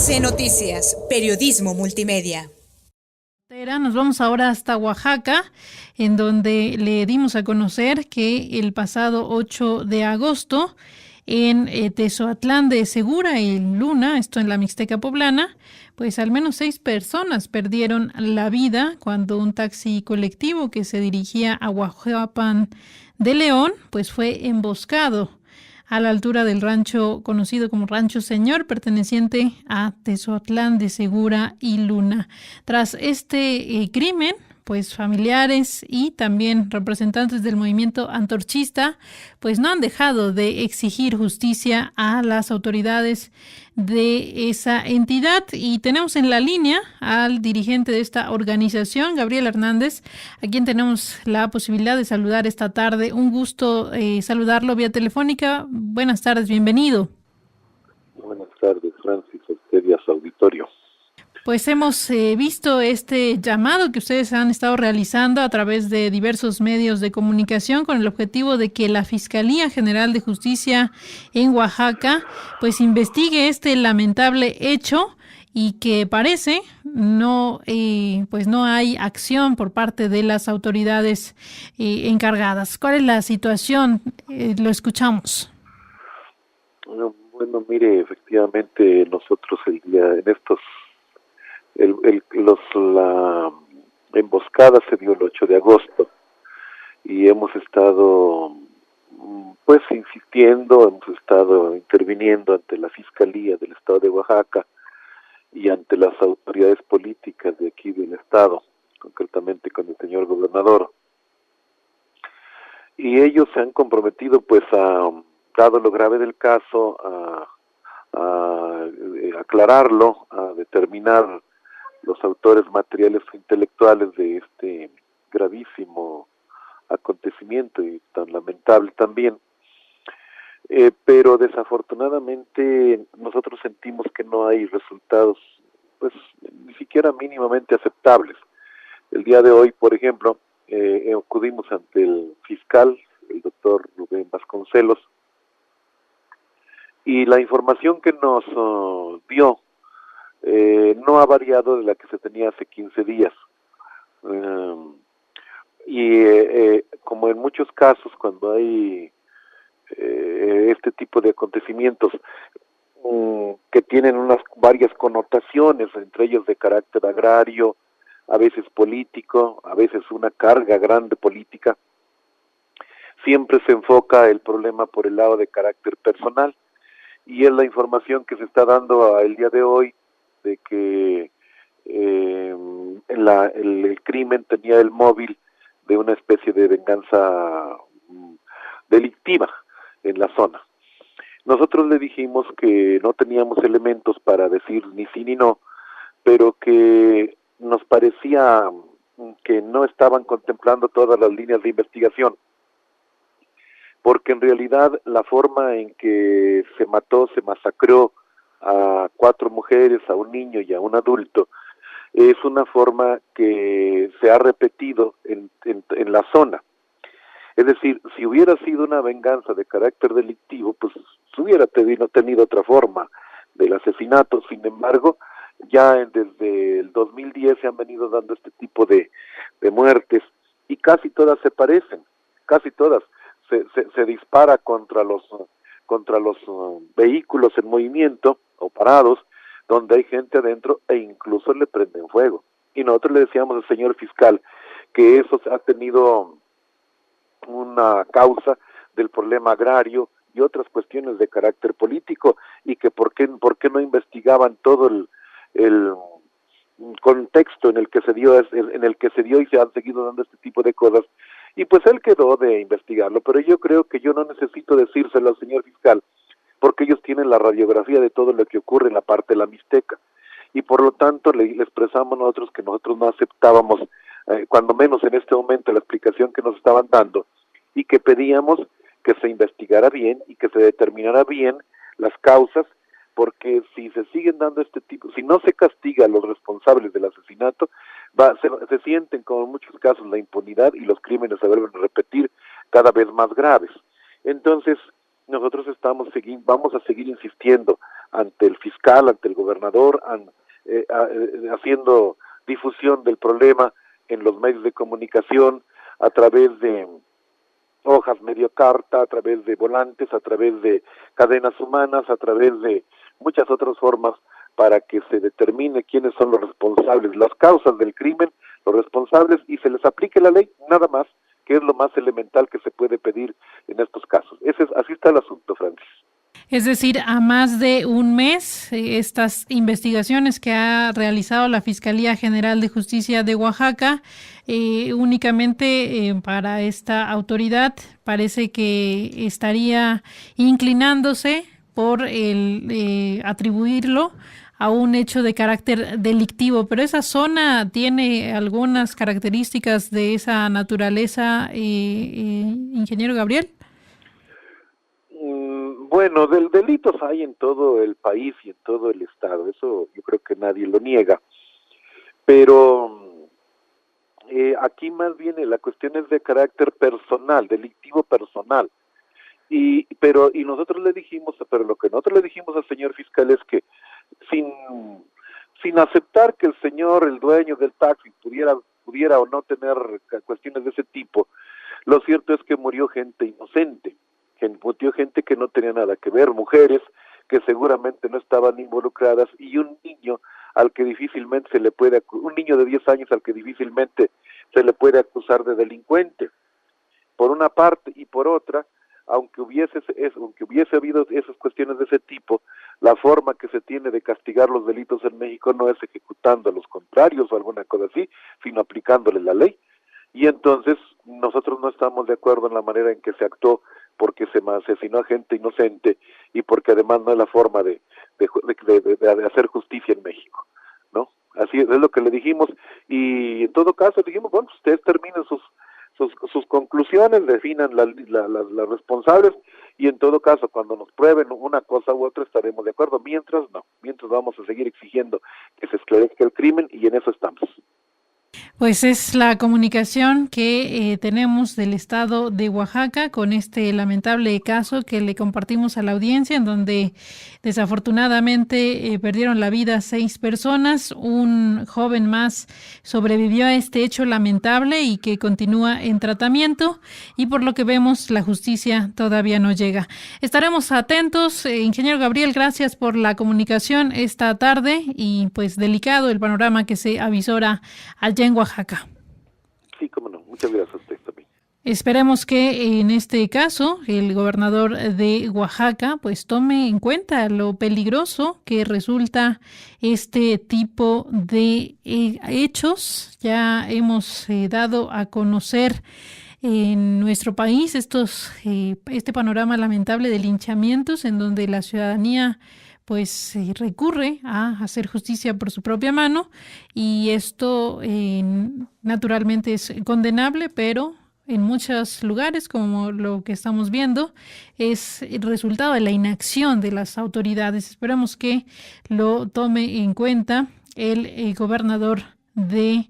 AC Noticias, periodismo multimedia. Nos vamos ahora hasta Oaxaca, en donde le dimos a conocer que el pasado 8 de agosto en Tezoatlán de Segura y Luna, esto en la Mixteca poblana, pues al menos 6 personas perdieron la vida cuando un taxi colectivo que se dirigía a Huajuapan de León, pues fue emboscado a la altura del rancho conocido como Rancho Señor, perteneciente a Tezoatlán de Segura y Luna. Tras este crimen, pues familiares y también representantes del movimiento antorchista, pues no han dejado de exigir justicia a las autoridades de esa entidad. Y tenemos en la línea al dirigente de esta organización, Gabriel Hernández, a quien tenemos la posibilidad de saludar esta tarde. Un gusto saludarlo vía telefónica. Buenas tardes, bienvenido. Buenas tardes, Francis, a usted y a su auditorio. Pues hemos visto este llamado que ustedes han estado realizando a través de diversos medios de comunicación con el objetivo de que la Fiscalía General de Justicia en Oaxaca pues investigue este lamentable hecho y que parece pues no hay acción por parte de las autoridades encargadas. ¿Cuál es la situación? Lo escuchamos. Bueno, mire, efectivamente nosotros la emboscada se dio el 8 de agosto y hemos estado pues insistiendo, hemos estado interviniendo ante la Fiscalía del Estado de Oaxaca y ante las autoridades políticas de aquí del Estado, concretamente con el señor gobernador. Y ellos se han comprometido, pues, dado lo grave del caso, a aclararlo, a determinar los autores materiales e intelectuales de este gravísimo acontecimiento y tan lamentable también. Pero desafortunadamente nosotros sentimos que no hay resultados, pues, ni siquiera mínimamente aceptables. El día de hoy, por ejemplo, acudimos ante el fiscal, el doctor Rubén Vasconcelos, y la información que nos dio no ha variado de la que se tenía hace 15 días. Como en muchos casos, cuando hay este tipo de acontecimientos que tienen varias connotaciones, entre ellos de carácter agrario, a veces político, a veces una carga grande política, siempre se enfoca el problema por el lado de carácter personal, y es la información que se está dando el día de hoy de que el crimen tenía el móvil de una especie de venganza delictiva en la zona. Nosotros le dijimos que no teníamos elementos para decir ni sí ni no, pero que nos parecía que no estaban contemplando todas las líneas de investigación, porque en realidad la forma en que se masacró a 4 mujeres, a un niño y a un adulto, es una forma que se ha repetido en la zona. Es decir, si hubiera sido una venganza de carácter delictivo, pues se hubiera tenido otra forma del asesinato. Sin embargo, ya desde el 2010 se han venido dando este tipo de muertes y casi todas se parecen, casi todas. Se dispara contra los vehículos en movimiento o parados, donde hay gente adentro e incluso le prenden fuego. Y nosotros le decíamos al señor fiscal que eso ha tenido una causa del problema agrario y otras cuestiones de carácter político, y que por qué no investigaban todo el contexto en el que se dio y se han seguido dando este tipo de cosas. Y pues él quedó de investigarlo, pero yo creo que yo no necesito decírselo al señor fiscal, porque ellos tienen la radiografía de todo lo que ocurre en la parte de la Mixteca, y por lo tanto le expresamos nosotros que nosotros no aceptábamos, cuando menos en este momento, la explicación que nos estaban dando, y que pedíamos que se investigara bien y que se determinara bien las causas, porque si se siguen dando si no se castiga a los responsables del asesinato, se sienten, como en muchos casos, la impunidad, y los crímenes se vuelven a repetir cada vez más graves. Entonces, nosotros vamos a seguir insistiendo ante el fiscal, ante el gobernador, haciendo difusión del problema en los medios de comunicación, a través de hojas medio carta, a través de volantes, a través de cadenas humanas, a través de muchas otras formas para que se determine quiénes son los responsables, las causas del crimen, los responsables, y se les aplique la ley, nada más, que es lo más elemental que se puede pedir en estos casos. Así está el asunto, Francis. Es decir, a más de un mes, estas investigaciones que ha realizado la Fiscalía General de Justicia de Oaxaca, únicamente para esta autoridad parece que estaría inclinándose por el atribuirlo a un hecho de carácter delictivo, pero esa zona tiene algunas características de esa naturaleza, ingeniero Gabriel. Bueno, delitos hay en todo el país y en todo el estado, eso yo creo que nadie lo niega, pero aquí más bien la cuestión es de carácter personal, delictivo personal, y nosotros le dijimos, pero lo que nosotros le dijimos al señor fiscal es que sin aceptar que el señor, el dueño del taxi, pudiera o no tener cuestiones de ese tipo, lo cierto es que murió gente inocente, murió gente que no tenía nada que ver, mujeres que seguramente no estaban involucradas, y un niño al que difícilmente un niño de 10 años al que difícilmente se le puede acusar de delincuente, por una parte, y por otra, aunque hubiese habido esas cuestiones de ese tipo, la forma que se tiene de castigar los delitos en México no es ejecutando a los contrarios o alguna cosa así, sino aplicándole la ley. Y entonces nosotros no estamos de acuerdo en la manera en que se actuó, porque se asesinó a gente inocente y porque además no es la forma de hacer justicia en México, ¿no? Así es lo que le dijimos, y en todo caso dijimos, bueno, ustedes terminen sus conclusiones, definan las responsables, y en todo caso cuando nos prueben una cosa u otra estaremos de acuerdo, mientras vamos a seguir exigiendo que se esclarezca el crimen, y en eso estamos. Pues es la comunicación que tenemos del estado de Oaxaca con este lamentable caso que le compartimos a la audiencia, en donde desafortunadamente perdieron la vida 6 personas. Un joven más sobrevivió a este hecho lamentable y que continúa en tratamiento, y por lo que vemos la justicia todavía no llega. Estaremos atentos. Ingeniero Gabriel, gracias por la comunicación esta tarde, y pues delicado el panorama que se avisora allá en Oaxaca. Sí, cómo no. Muchas gracias a usted también. Esperemos que en este caso el gobernador de Oaxaca pues tome en cuenta lo peligroso que resulta este tipo de hechos. Ya hemos dado a conocer en nuestro país este panorama lamentable de linchamientos, en donde la ciudadanía pues recurre a hacer justicia por su propia mano, y esto naturalmente es condenable, pero en muchos lugares, como lo que estamos viendo, es el resultado de la inacción de las autoridades. Esperamos que lo tome en cuenta el gobernador de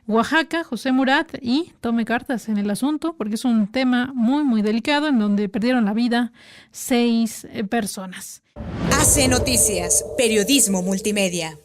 Oaxaca, José Murat, y tome cartas en el asunto, porque es un tema muy, muy delicado, en donde perdieron la vida 6 personas. AC Noticias, periodismo multimedia.